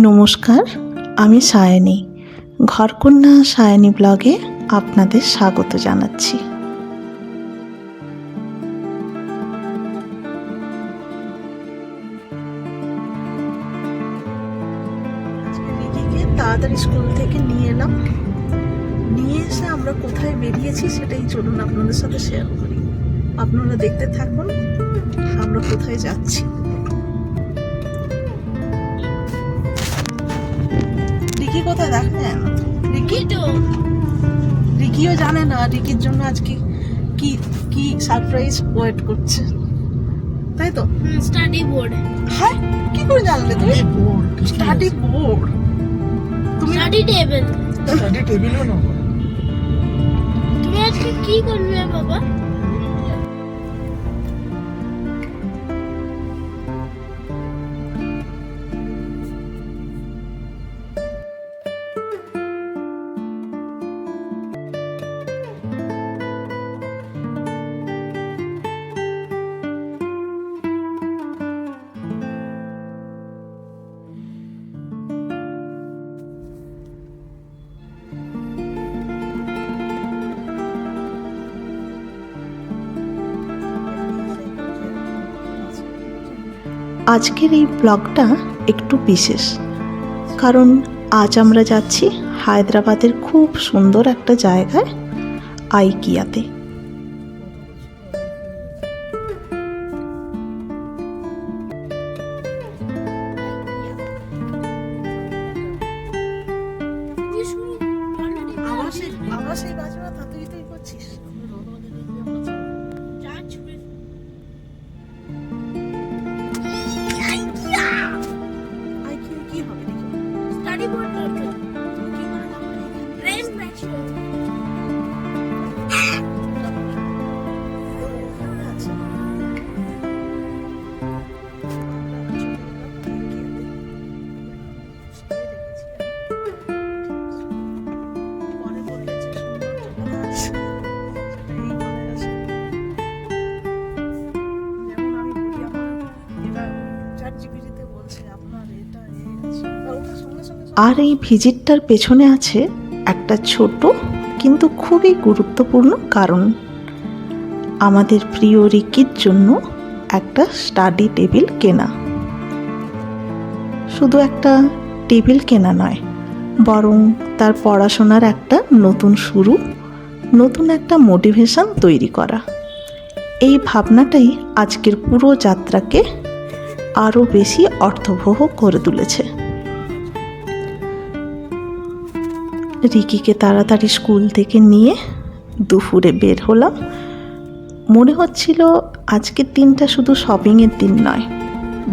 নমস্কার, আমি সায়নী। ঘরকন্যা সায়নী ব্লগে আপনাদের স্বাগত জানাচ্ছি। আজকে রিকিকে তাড়াতাড়ি স্কুল থেকে নিয়ে এলাম। নিয়ে এসে আমরা কোথায় বেরিয়েছি সেটাই চলুন আপনাদের সাথে শেয়ার করি। আপনারা দেখতে থাকুন আমরা কোথায় যাচ্ছি। রিকি কোথায় দেখেন? রিকিও জানে না রিকির জন্য আজকে কি কি সারপ্রাইজ ওয়েট করছে, তাই তো? Study board. হ্যাঁ, কি করে জানলে তুমি? স্টাডি বোর্ড, তুমি স্টাডি টেবিল। স্টাডি টেবিলও না। তুমি আজকে কি করবে বাবা? আজকের এই ব্লগটা একটু বিশেষ, কারণ আজ আমরা যাচ্ছি হায়দ্রাবাদের খুব সুন্দর একটা জায়গায়, আইকিয়াতে। আবার সেই বাজে কথা তুই করছিস। কি হবে স্টাডি বোর্ড দরকার। Brain mature. আর এই ভিজিটটার পেছনে আছে একটা ছোট কিন্তু খুবই গুরুত্বপূর্ণ কারণ। আমাদের প্রিয় রিকির জন্য একটা স্টাডি টেবিল কেনা। শুধু একটা টেবিল কেনা নয়, বরং তার পড়াশোনার একটা নতুন শুরু, নতুন একটা মোটিভেশন তৈরি করা। এই ভাবনাটাই আজকের পুরো যাত্রাকে আরও বেশি অর্থবহ করে তুলেছে। রিকিকে তাড়াতাড়ি স্কুল থেকে নিয়ে দুপুরে বের হলাম। মনে হচ্ছিল আজকের দিনটা শুধু শপিংয়ের দিন নয়,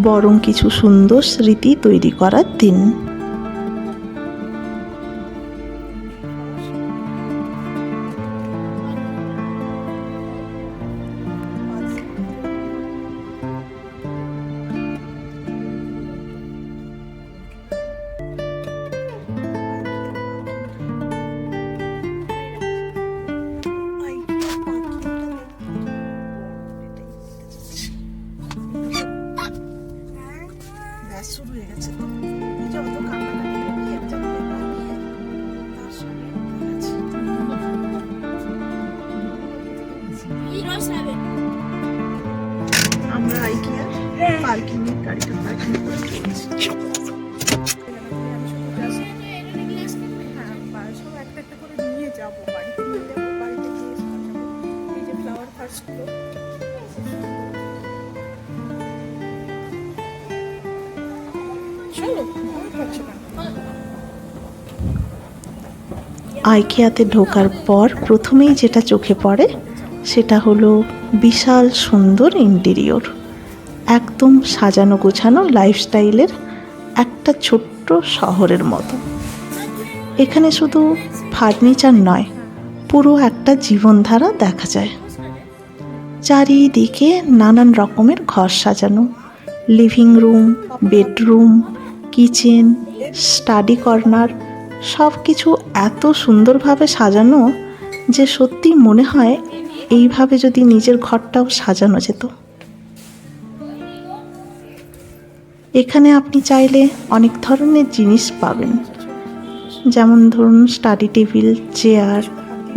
বরং কিছু সুন্দর স্মৃতি তৈরি করার দিন। শুরু হয়ে গেছে তো, এই যে অত কান্নাকাটি করবি, একটা করে বানিয়ে তার সঙ্গে গেছে। আমরা আইকিয়া পার্কিং এর গাড়িটা পার্কিং করে চলেছি। সব একটা একটা করে নিয়ে যাবো, বাড়িতে নিয়ে যাবো, বাড়িতে গিয়ে সাজাবো। এই যে ফ্লাওয়ার ভাসগুলো আইকিয়াতে ঢোকার পর প্রথমেই যেটা চোখে পড়ে সেটা হলো বিশাল সুন্দর ইন্টেরিয়র। একদম সাজানো গোছানো লাইফস্টাইলের একটা ছোট্ট শহরের মতো। এখানে শুধু ফার্নিচার নয়, পুরো একটা জীবনধারা দেখা যায়। চারিদিকে নানান রকমের ঘর সাজানো, living room, bedroom, kitchen, study corner, সব কিছু এত সুন্দরভাবে সাজানো যে সত্যি মনে হয় এইভাবে যদি নিজের ঘরটাও সাজানো যেত। এখানে আপনি চাইলে অনেক ধরনের জিনিস পাবেন, যেমন ধরুন স্টাডি টেবিল, চেয়ার,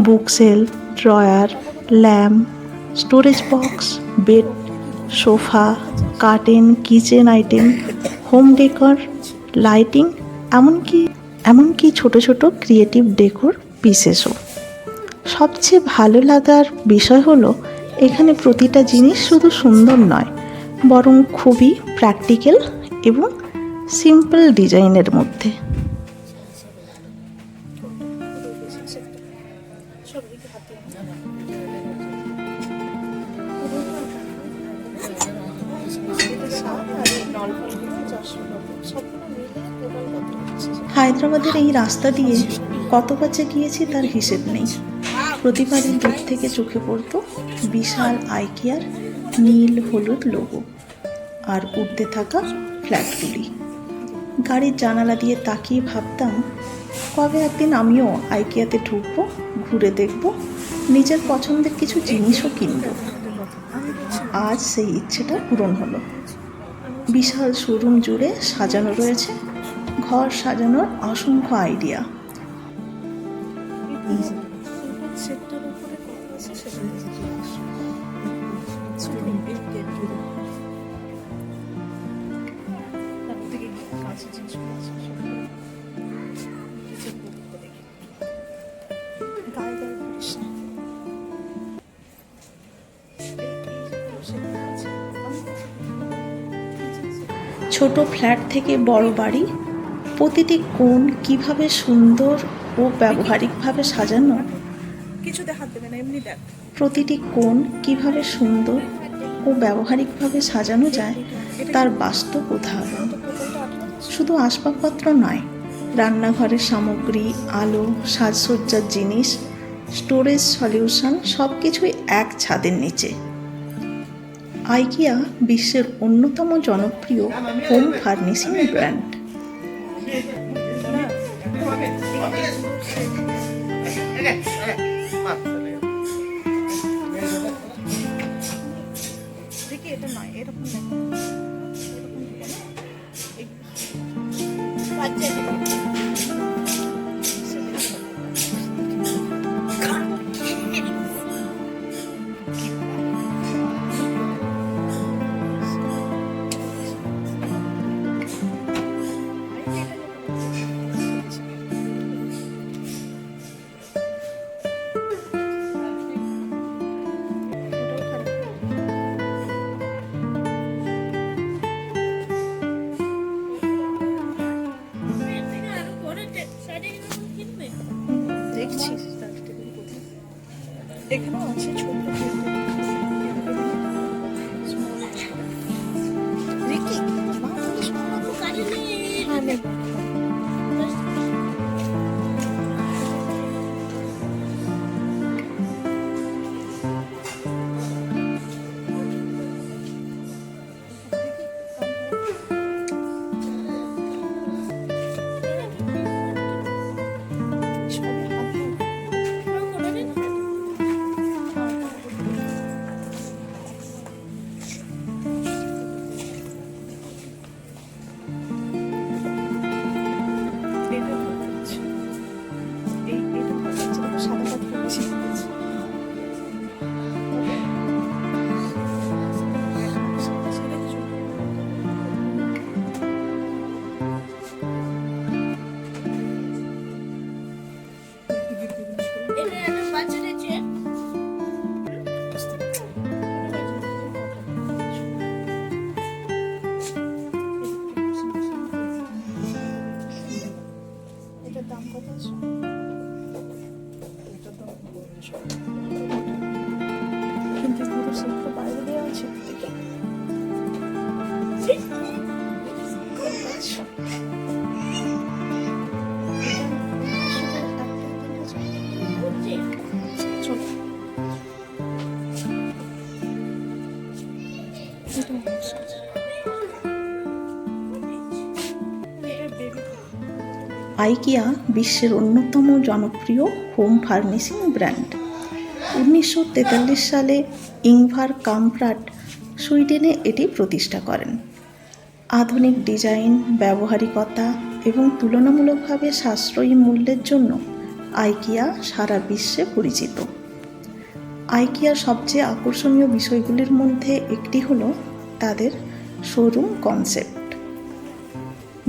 বুক self, drawer, lamp, storage box, bed, sofa, curtain, kitchen item, home decor, lighting, এমনকি ছোট ছোট ক্রিয়েটিভ ডেকোর পিসেসও। সবচেয়ে ভালো লাগার বিষয় হলো এখানে প্রতিটা জিনিস শুধু সুন্দর নয়, বরং খুবই প্র্যাকটিক্যাল এবং সিম্পল ডিজাইনের মধ্যে। হায়দ্রাবাদের এই রাস্তা দিয়ে কতবার যে গিয়েছি তার হিসেব নেই। প্রতিবারই দূর থেকে চোখে পড়তো বিশাল আইকিয়ার নীল হলুদ লোগো আর উঠতে থাকা ফ্ল্যাটগুলি। গাড়ির জানালা দিয়ে তাকিয়ে ভাবতাম কবে একদিন আমিও আইকিয়াতে ঢুকবো, ঘুরে দেখব, নিজের পছন্দের কিছু জিনিসও কিনব। আজ সেই ইচ্ছেটা পূরণ হলো। বিশাল শোরুম জুড়ে সাজানো রয়েছে ঘর সাজানোর অসংখ্য আইডিয়া। ছোট ফ্ল্যাট থেকে বড় বাড়ি, প্রতিটি কোণ কিভাবে সুন্দর ও ব্যবহারিকভাবে সাজানো, প্রতিটি কোণ কিভাবে সুন্দর ও ব্যবহারিকভাবে সাজানো যায় তার বাস্তব উদাহরণ। শুধু আসবাবপত্র নয়, রান্নাঘরের সামগ্রী, আলো, সাজসজ্জার জিনিস, স্টোরেজ সলিউশন, সব কিছুই এক ছাদের নিচে। আইকিয়া বিশ্বের অন্যতম জনপ্রিয় হোম ফার্নিশিং ব্র্যান্ড। এখানেও আছে ছোট কিন্তু পুরো সেটটা বাইরে দেওয়া আছে। আইকিয়া বিশ্বের অন্যতম জনপ্রিয় হোম ফার্নিশিং ব্র্যান্ড। 1943 সালে ইংভার কামপ্রাড সুইডেনে এটি প্রতিষ্ঠা করেন। আধুনিক ডিজাইন, ব্যবহারিকতা এবং তুলনামূলকভাবে সাশ্রয়ী মূল্যের জন্য আইকিয়া সারা বিশ্বে পরিচিত। আইকিয়ার সবচেয়ে আকর্ষণীয় বিষয়গুলির মধ্যে একটি হলো তাদের শোরুম কনসেপ্ট,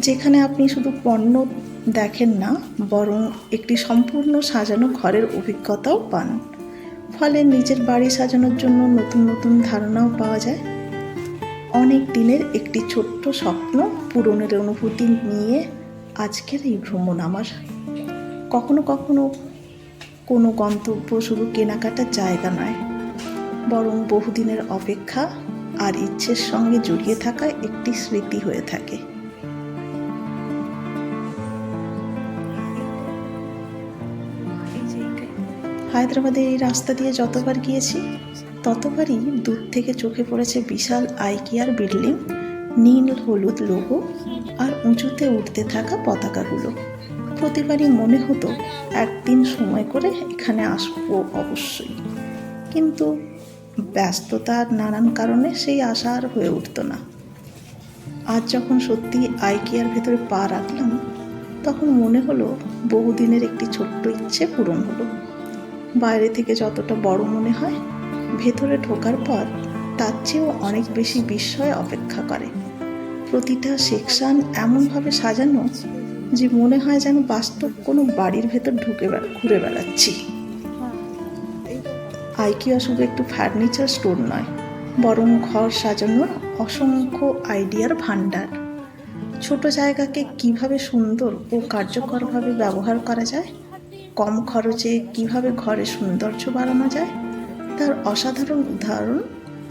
যেখানে আপনি শুধু পণ্য দেখেন না, বরং একটি সম্পূর্ণ সাজানো ঘরের অভিজ্ঞতাও পান। ফলে নিজের বাড়ি সাজানোর জন্য নতুন নতুন ধারণাও পাওয়া যায়। অনেক দিনের একটি ছোট্ট স্বপ্ন পূরণের অনুভূতি নিয়ে আজকের এই ভ্রমণ আমার। কখনো কখনো কোনো গন্তব্য শুধু কেনাকাটার জায়গা নয়, বরং বহুদিনের অপেক্ষা আর ইচ্ছের সঙ্গে জড়িয়ে থাকা একটি স্মৃতি হয়ে থাকে। হায়দ্রাবাদে এই রাস্তা দিয়ে যতবার গিয়েছি ততবারই দূর থেকে চোখে পড়েছে বিশাল আইকিয়ার বিল্ডিং, নীল হলুদ লোগো আর উঁচুতে উঠতে থাকা পতাকাগুলো। প্রতিবারই মনে হতো একদিন সময় করে এখানে আসবো অবশ্যই, কিন্তু ব্যস্ততার নানান কারণে সেই আশা আর হয়ে উঠতো না। আজ যখন সত্যি আইকিয়ার ভেতরে পা রাখলাম, তখন মনে হলো বহুদিনের একটি ছোট্ট ইচ্ছে পূরণ হলো। বাইরে থেকে যতটা বড় মনে হয়, ভেতরে ঢোকার পর তার চেয়েও অনেক বেশি বিস্ময় অপেক্ষা করে। প্রতিটা সেকশন এমনভাবে সাজানো যে মনে হয় যেন বাস্তব কোনো বাড়ির ভেতর ঘুরে বেড়াচ্ছি। আইকিয়া শুধু একটু ফার্নিচার স্টোর নয়, বরং ঘর সাজানোর অসংখ্য আইডিয়ার ভাণ্ডার। ছোট জায়গাকে কিভাবে সুন্দর ও কার্যকরভাবে ব্যবহার করা যায়, কম খরচে কিভাবে ঘরে সৌন্দর্য বাড়ানো যায়, তার অসাধারণ উদাহরণ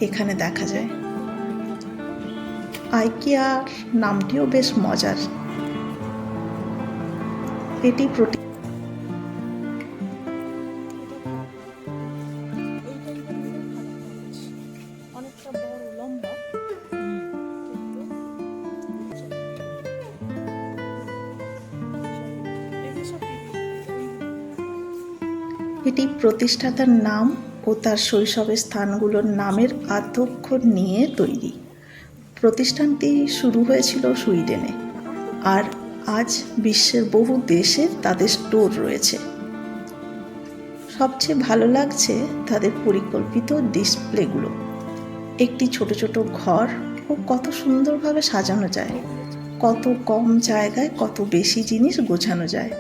এখানে দেখা যায়। আইকিয়ার নামটিও বেশ মজার। এটি এটি প্রতিষ্ঠাতার নাম ও তার শৈশবের স্থানগুলোর নামের আদ্যক্ষর নিয়ে তৈরি। প্রতিষ্ঠানটি শুরু হয়েছিল সুইডেনে, আর আজ বিশ্বের বহু দেশে তাদের স্টোর রয়েছে। সবচেয়ে ভালো লাগছে তাদের পরিকল্পিত ডিসপ্লেগুলো। একটি ছোট ছোট ঘর ও কত সুন্দরভাবে সাজানো যায়, কত কম জায়গায় কত বেশি জিনিস গোছানো যায়,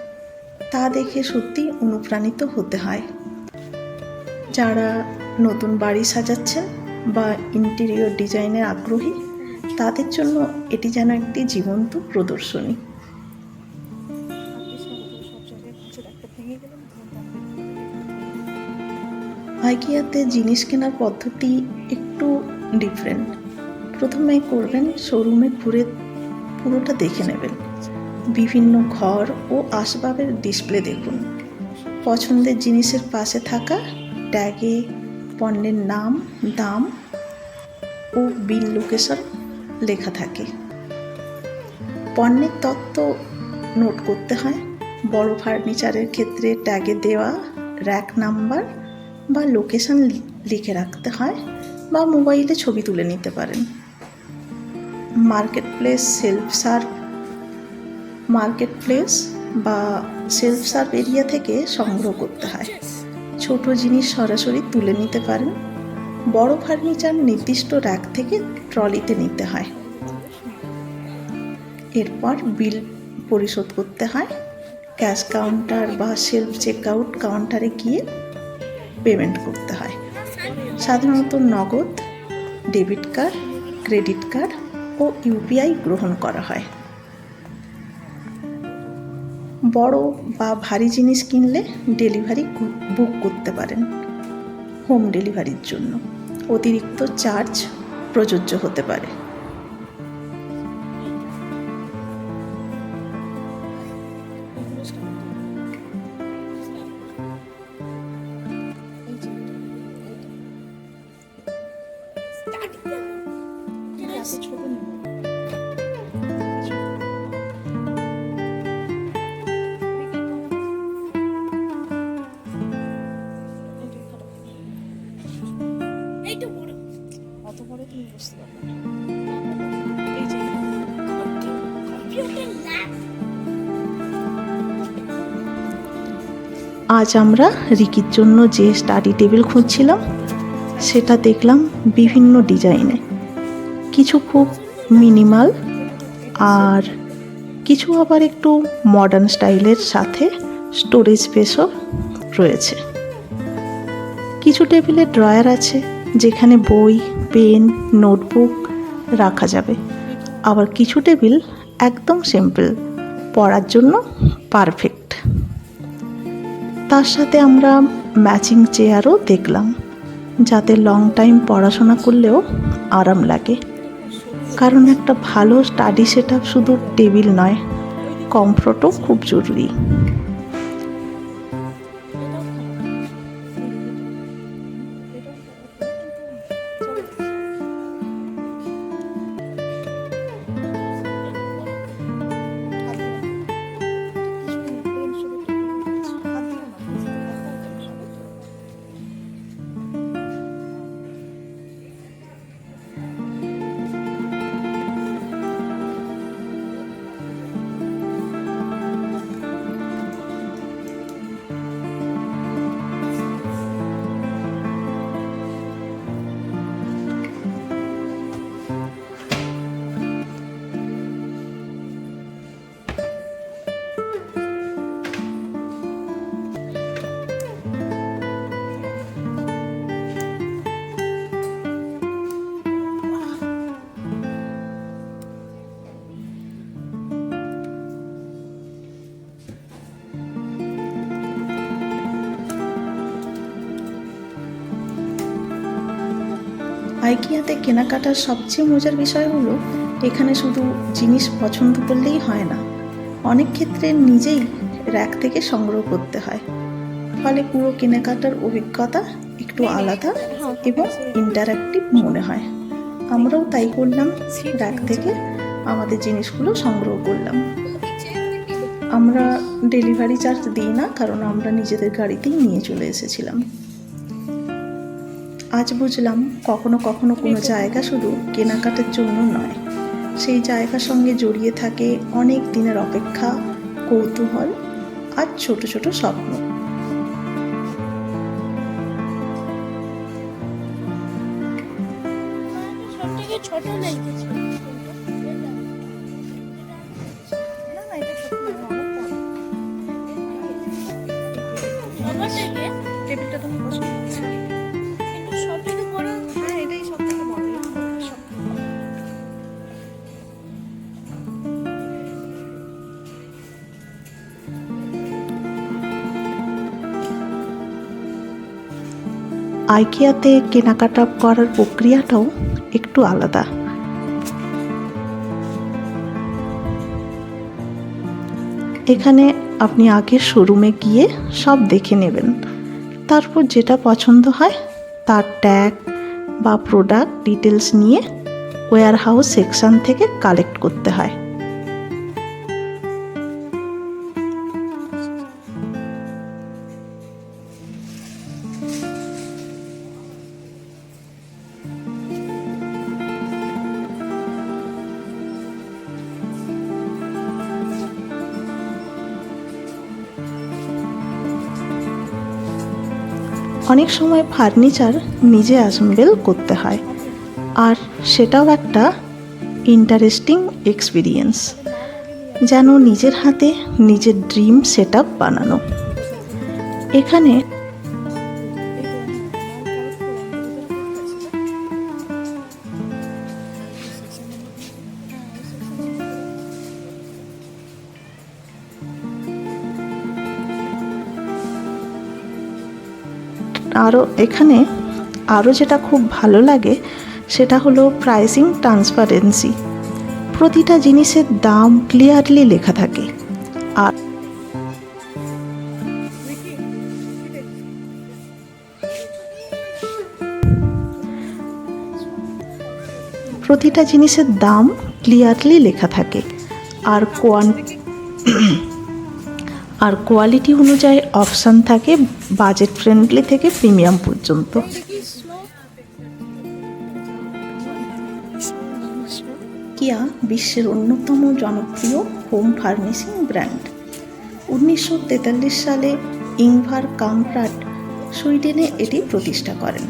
তা দেখে সত্যি অনুপ্রাণিত হতে হয়। যারা নতুন বাড়ি সাজাচ্ছেন বা ইন্টেরিয়র ডিজাইনের আগ্রহী, তাদের জন্য এটি যেন একটি জীবন্ত প্রদর্শনী। আইকিয়াতে জিনিস কেনার পদ্ধতি একটু ডিফারেন্ট। প্রথমে করবেন শোরুমে ঘুরে পুরোটা দেখে নেবেন। বিভিন্ন ঘর ও আসবাবের ডিসপ্লে দেখুন। পছন্দের জিনিসের পাশে থাকা ট্যাগে পণ্যের নাম, দাম ও বিল লোকেশন লেখা থাকে। পণ্যের তথ্য নোট করতে হয়। বড় ফার্নিচারের ক্ষেত্রে ট্যাগে দেওয়া র্যাক নাম্বার বা লোকেশন লিখে রাখতে হয়, বা মোবাইলে ছবি তুলে নিতে পারেন। মার্কেট প্লেস বা সেলফ সার্ভ এরিয়া থেকে সংগ্রহ করতে হয়। ছোট জিনিস সরাসরি তুলে নিতে পারেন। বড় ফার্নিচার নির্দিষ্ট র্যাক থেকে ট্রলিতে নিতে হয়। এরপর বিল পরিশোধ করতে হয়। ক্যাশ কাউন্টার বা সেলফ চেকআউট কাউন্টারে গিয়ে পেমেন্ট করতে হয়। সাধারণত নগদ, ডেবিট কার্ড, ক্রেডিট কার্ড ও ইউপিআই গ্রহণ করা হয়। বড় বা ভারী জিনিস কিনলে ডেলিভারি বুক করতে পারেন। হোম ডেলিভারির জন্য অতিরিক্ত চার্জ প্রযোজ্য হতে পারে। এইটা বড়, অত বড় তুমি বুঝতে পারবে না। এই যে আজ আমরা রিকির জন্য যে স্টাডি টেবিল খুঁজছিলাম সেটা দেখলাম বিভিন্ন ডিজাইনে, কিছু খুব মিনিমাল আর কিছু আবার একটু মডার্ন স্টাইলের সাথে স্টোরেজ স্পেসও রয়েছে। কিছু টেবিলে ড্রয়ার আছে যেখানে বই, পেন, নোটবুক রাখা যাবে, আবার কিছু টেবিল একদম সিম্পল, পড়ার জন্য পারফেক্ট। তার সাথে আমরা ম্যাচিং চেয়ারও দেখলাম, যাতে লং টাইম পড়াশোনা করলেও আরাম লাগে। কারণ একটা ভালো স্টাডি সেটআপ শুধু টেবিল নয়, কমফোর্টও খুব জরুরি। আইকিয়াতে কেনাকাটার সবচেয়ে মজার বিষয় হলো এখানে শুধু জিনিস পছন্দ করলেই হয় না, অনেক ক্ষেত্রে নিজেই র্যাক থেকে সংগ্রহ করতে হয়। ফলে পুরো কেনাকাটার অভিজ্ঞতা একটু আলাদা এবং ইন্টারঅ্যাক্টিভ মনে হয়। আমরাও তাই করলাম, র্যাক থেকে আমাদের জিনিসগুলো সংগ্রহ করলাম। আমরা ডেলিভারি চার্জ দিই না, কারণ আমরা নিজেদের গাড়িতেই নিয়ে চলে এসেছিলাম। আজ বুঝলাম কখনো কখনো কোনো জায়গা শুধু কেনাকাটার জন্য নয়, সেই জায়গার সঙ্গে জড়িয়ে থাকে অনেক দিনের অপেক্ষা, কৌতূহল আর ছোট ছোট স্বপ্ন। ছোট লেগেছে। টেবিলটা তোমার পছন্দ হচ্ছে? কিন্তু সব থেকে বড়, হ্যাঁ, এটাই সব থেকে বড়। আইকিয়াতে কেনাকাটা করার প্রক্রিয়াটাও একটু আলাদা। এখানে আপনি আগে শোরুমে গিয়ে সব দেখে নেবেন, তারপর যেটা পছন্দ হয় তার ট্যাগ বা প্রোডাক্ট ডিটেলস নিয়ে ওয়্যারহাউস সেকশন থেকে কালেক্ট করতে হয়। অনেক সময় ফার্নিচার নিজে অ্যাসেম্বল করতে হয়, আর সেটাও একটা ইন্টারেস্টিং এক্সপিরিয়েন্স, যেন নিজের হাতে নিজের ড্রিম সেটআপ বানানো। এখানে আরও যেটা খুব ভালো লাগে সেটা হলো প্রাইসিং ট্রান্সপারেন্সি। প্রতিটা জিনিসের দাম ক্লিয়ারলি লেখা থাকে, আর প্রতিটা জিনিসের দাম ক্লিয়ারলি লেখা থাকে, আর কোয়ালিটি অনুযায়ী অপশান থাকে বাজেট ফ্রেন্ডলি থেকে প্রিমিয়াম পর্যন্ত। কিয়া বিশ্বের অন্যতম জনপ্রিয় হোম ফার্নিশিং ব্র্যান্ড। 1943 সালে ইংভার কামপ্রাড সুইডেনে এটি প্রতিষ্ঠা করেন।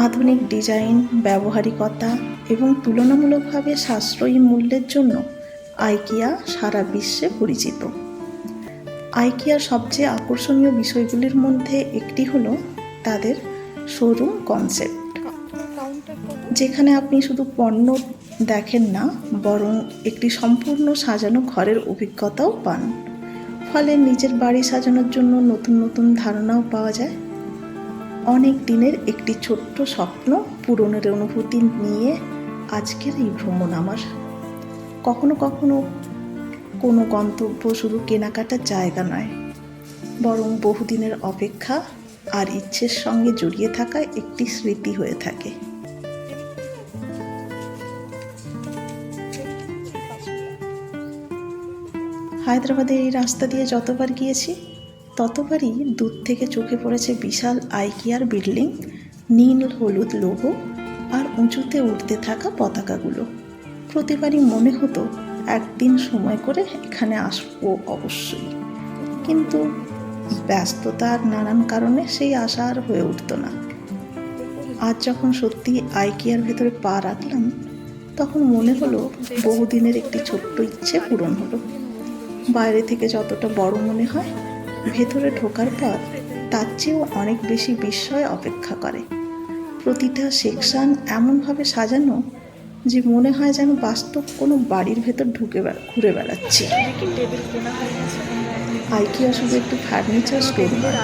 আধুনিক ডিজাইন, ব্যবহারিকতা এবং তুলনামূলকভাবে সাশ্রয়ী মূল্যের জন্য আইকিয়া সারা বিশ্বে পরিচিত। আইকিয়ার সবচেয়ে আকর্ষণীয় বিষয়গুলির মধ্যে একটি হলো তাদের শোরুম কনসেপ্ট, কাউন্টার কত? যেখানে আপনি শুধু পণ্য দেখেন না, বরং একটি সম্পূর্ণ সাজানো ঘরের অভিজ্ঞতাও পান। ফলে নিজের বাড়ি সাজানোর জন্য নতুন নতুন ধারণাও পাওয়া যায়। অনেক দিনের একটি ছোট্ট স্বপ্ন পূরণের অনুভূতি নিয়ে আজকের এই ভ্রমণ আমার। কখনো কখনো কোনো গন্তব্য শুধু কেনাকাটার জায়গা নয়, বরং বহুদিনের অপেক্ষা আর ইচ্ছের সঙ্গে জড়িয়ে থাকা একটি স্মৃতি হয়ে থাকে। হায়দ্রাবাদে এই রাস্তা দিয়ে যতবার গিয়েছি ততবারই দূর থেকে চোখে পড়েছে বিশাল আইকিয়ার বিল্ডিং, নীল হলুদ লোগো আর উঁচুতে উঠতে থাকা পতাকাগুলো। প্রতিবারই মনে হতো একদিন সময় করে এখানে আসবো অবশ্যই, কিন্তু ব্যস্ততার নানান কারণে সেই আশা আর হয়ে উঠতো না। আজ যখন সত্যি আইকিয়ার ভেতরে পা রাখলাম, তখন মনে হলো বহুদিনের একটি ছোট্ট ইচ্ছে পূরণ হলো। বাইরে থেকে যতটা বড় মনে হয়, ভেতরে ঢোকার পর তার চেয়েও অনেক বেশি বিস্ময় অপেক্ষা করে। প্রতিটা সেকশন এমনভাবে সাজানো যে মনে হয় যেন বাস্তব কোনো বাড়ির ভেতর ঘুরে বেড়াচ্ছি। টেবিল কেনা হয়ে গেছে। আইকিয়া শুধু একটু ফার্নিচার স্টোর নয়,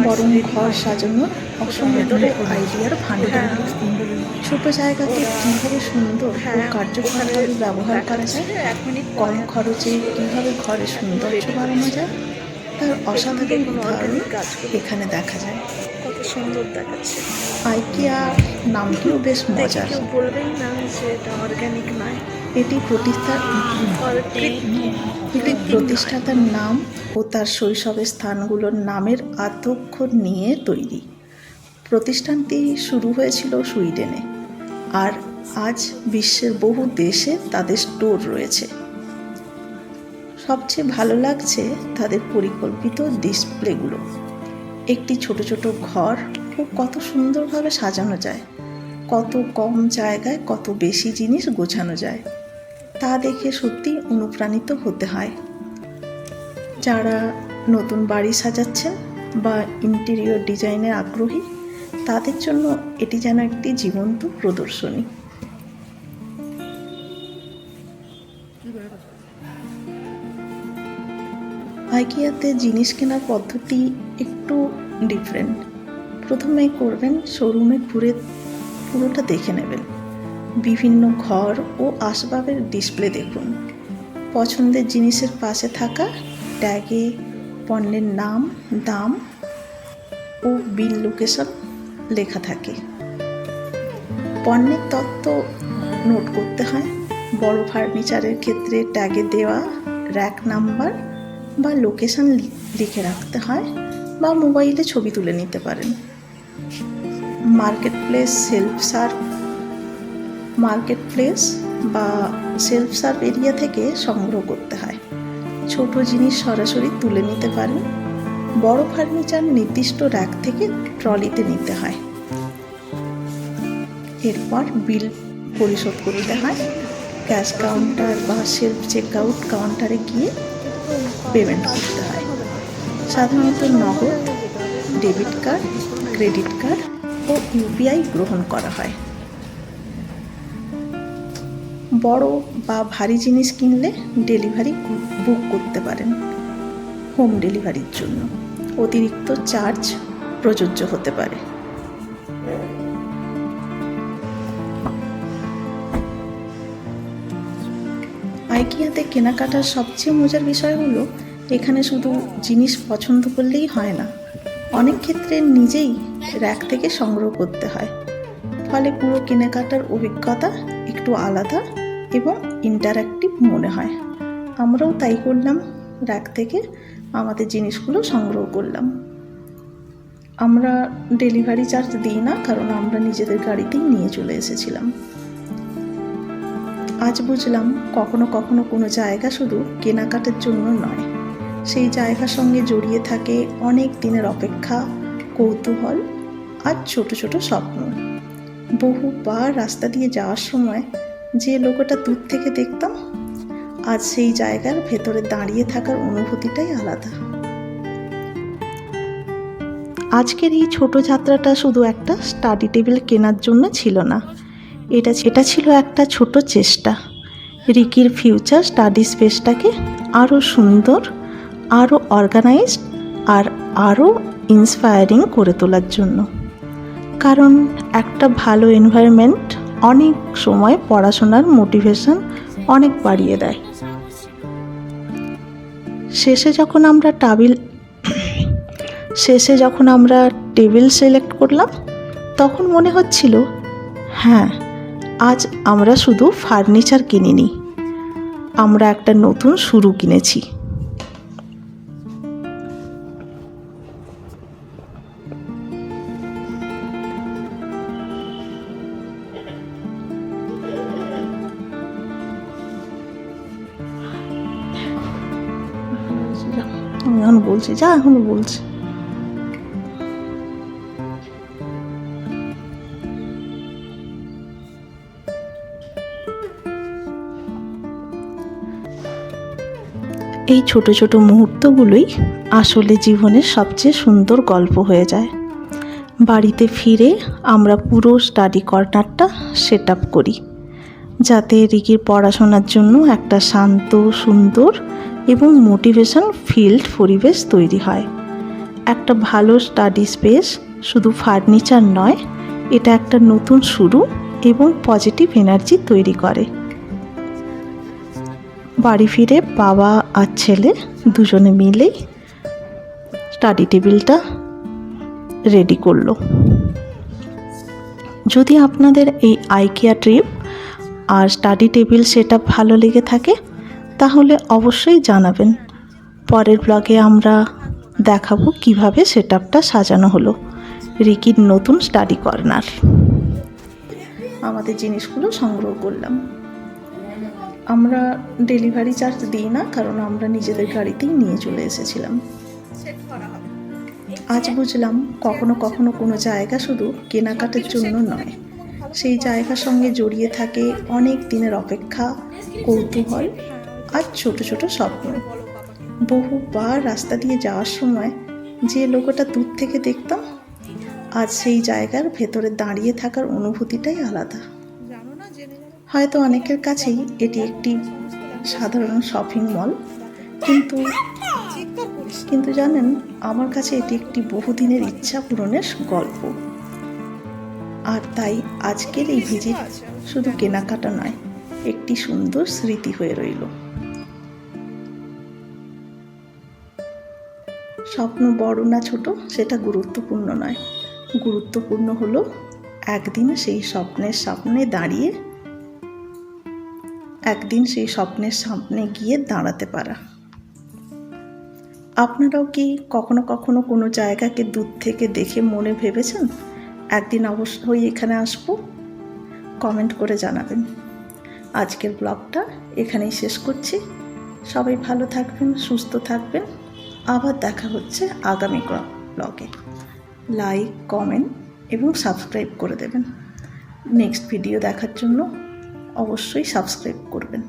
বরং ঘর সাজানোর অসংখ্য আইডিয়ার ভান্ডার। ছোট জায়গাকে কীভাবে সুন্দর ও কার্যকরভাবে ব্যবহার করা যায়, কম খরচে কীভাবে ঘরে সৌন্দর্য বাড়ানো যায়, তার অসাধারণ উদাহরণ এখানে দেখা যায়। কত সুন্দর দেখাচ্ছে। আইকিয়া নামটিও বেশ মজার। কেউ বলবেই না যে এটা অর্গানিক নয়। এটি প্রতিষ্ঠাতার নাম ও তার শৈশবের স্থানগুলোর নামের আদ্যক্ষর নিয়ে তৈরি। প্রতিষ্ঠানটি শুরু হয়েছিল সুইডেনে, আর আজ বিশ্বের বহু দেশে তাদের স্টোর রয়েছে। সবচেয়ে ভালো লাগছে তাদের পরিকল্পিত ডিসপ্লেগুলো। একটি ছোট ছোট ঘর ও কত সুন্দরভাবে সাজানো যায়, কত কম জায়গায় কত বেশি জিনিস গোছানো যায়, তা দেখে সত্যি অনুপ্রাণিত হতে হয়। যারা নতুন বাড়ি সাজাচ্ছেন বা ইন্টেরিয়র ডিজাইনের আগ্রহী, তাদের জন্য এটি যেন একটি জীবন্ত প্রদর্শনী। আইকিয়াতে জিনিস কেনার পদ্ধতি একটু ডিফারেন্ট। প্রথমে করবেন শোরুমে ঘুরে পুরোটা দেখে নেবেন। বিভিন্ন ঘর ও আসবাবের ডিসপ্লে দেখুন। পছন্দের জিনিসের পাশে থাকা ট্যাগে পণ্যের নাম, দাম ও বিল লোকেশন লেখা থাকে। পণ্যের তথ্য নোট করতে হয়। বড় ফার্নিচারের ক্ষেত্রে ট্যাগে দেওয়া র্যাক নাম্বার বা লোকেশন লিখে রাখতে হয়, বা মোবাইলে ছবি তুলে নিতে পারেন। মার্কেট প্লেস বা সেলফ সার্ভ এরিয়া থেকে সংগ্রহ করতে হয়। ছোট জিনিস সরাসরি তুলে নিতে পারেন। বড় ফার্নিচার নির্দিষ্ট র্যাক থেকে ট্রলিতে নিতে হয়। এরপর বিল পরিশোধ করতে হয়। ক্যাশ কাউন্টার বা সেলফ চেকআউট কাউন্টারে গিয়ে পেমেন্ট করতে হয়। সাধারণত নগদ, ডেবিট কার্ড, ক্রেডিট কার্ড ও ইউপিআই গ্রহণ করা হয়। বড় বা ভারী জিনিস কিনলে ডেলিভারি বুক করতে পারেন। হোম ডেলিভারির জন্য অতিরিক্ত চার্জ প্রযোজ্য হতে পারে। আইকিয়াতে কেনাকাটার সবচেয়ে মজার বিষয় হলো, এখানে শুধু জিনিস পছন্দ করলেই হয় না, অনেক ক্ষেত্রে নিজেই র্যাক থেকে সংগ্রহ করতে হয়। ফলে পুরো কেনাকাটার অভিজ্ঞতা একটু আলাদা এবং ইন্টারঅ্যাক্টিভ মনে হয়। আমরাও তাই করলাম, র্যাক থেকে আমাদের জিনিসগুলো সংগ্রহ করলাম। আমরা ডেলিভারি চার্জ দিই না, কারণ আমরা নিজেদের গাড়িতেই নিয়ে চলে এসেছিলাম। আজ বুঝলাম কখনো কখনো কোনো জায়গা শুধু কেনাকাটার জন্য নয়, সেই জায়গার সঙ্গে জড়িয়ে থাকে অনেক দিনের অপেক্ষা, কৌতূহল আর ছোট ছোট স্বপ্ন। বহুবার রাস্তা দিয়ে যাওয়ার সময় যে লোকটা দূর থেকে দেখতাম, আজ সেই জায়গার ভেতরে দাঁড়িয়ে থাকার অনুভূতিটাই আলাদা। আজকের এই ছোট যাত্রাটা শুধু একটা স্টাডি টেবিল কেনার জন্য ছিল না, এটা ছিল একটা ছোট চেষ্টা রিকির ফিউচার স্টাডি স্পেসটাকে আরও সুন্দর, আরও অর্গানাইজড আর আরও ইন্সপায়ারিং করে তোলার জন্য। কারণ একটা ভালো এনভায়রনমেন্ট অনেক সময় পড়াশোনার মোটিভেশন অনেক বাড়িয়ে দেয়। শেষে যখন আমরা টেবিল সিলেক্ট করলাম, তখন মনে হচ্ছিল, হ্যাঁ, আজ আমরা শুধু ফার্নিচার কিনিনি, আমরা একটা নতুন শুরু কিনেছি। আমি এখন বলছি, এখনো বলছি। এই ছোট ছোট মুহূর্তগুলোই আসলে জীবনের সবচেয়ে সুন্দর গল্প হয়ে যায়। বাড়িতে ফিরে আমরা পুরো স্টাডি কর্নারটা সেট আপ করি, যাতে রিকির পড়াশোনার জন্য একটা শান্ত, সুন্দর এবং মোটিভেশন ফিল্ড পরিবেশ তৈরি হয়। একটা ভালো স্টাডি স্পেস শুধু ফার্নিচার নয়, এটা একটা নতুন শুরু এবং পজিটিভ এনার্জি তৈরি করে। বাড়ি ফিরে বাবা আর ছেলে দুজনে মিলেই স্টাডি টেবিলটা রেডি করলো। যদি আপনাদের এই আইকিয়া ট্রিপ আর স্টাডি টেবিল সেটআপ ভালো লেগে থাকে, তাহলে অবশ্যই জানাবেন। পরের ব্লগে আমরা দেখাবো কিভাবে সেটআপটা সাজানো হলো রিকির নতুন স্টাডি কর্নার। আমাদের জিনিসগুলো সংগ্রহ করলাম। আমরা ডেলিভারি চার্জ দিই না, কারণ আমরা নিজেদের গাড়িতেই নিয়ে চলে এসেছিলাম। আজ বুঝলাম, কখনো কখনো কোনো জায়গা শুধু কেনাকাটার জন্য নয়, সেই জায়গার সঙ্গে জড়িয়ে থাকে অনেক দিনের অপেক্ষা, কৌতূহল আর ছোট ছোট স্বপ্ন। বহুবার রাস্তা দিয়ে যাওয়ার সময় যে লোকটা দূর থেকে দেখতাম, আজ সেই জায়গার ভেতরে দাঁড়িয়ে থাকার অনুভূতিটাই আলাদা। হয়তো অনেকের কাছেই এটি একটি সাধারণ শপিং মল, কিন্তু জানেন, আমার কাছে এটি একটি বহুদিনের ইচ্ছা পূরণের গল্প। আর তাই আজকের এই ভিজিট শুধু কেনাকাটা নয়, একটি সুন্দর স্মৃতি হয়ে রইল। স্বপ্ন বড় না ছোট সেটা গুরুত্বপূর্ণ নয়, গুরুত্বপূর্ণ হলো একদিন সেই স্বপ্নের সামনে গিয়ে দাঁড়াতে পারা। আপনারাও কি কখনো কখনো কোনো জায়গাকে দূর থেকে দেখে মনে ভেবেছেন একদিন অবশ্যই এখানে আসবো? কমেন্ট করে জানাবেন। আজকের ব্লগটা এখানেই শেষ করছি। সবাই ভালো থাকবেন, সুস্থ থাকবেন। আবার দেখা হচ্ছে আগামী ব্লগে। লাইক, কমেন্ট এবং সাবস্ক্রাইব করে দেবেন। নেক্সট ভিডিও দেখার জন্য অবশ্যই সাবস্ক্রাইব করবেন।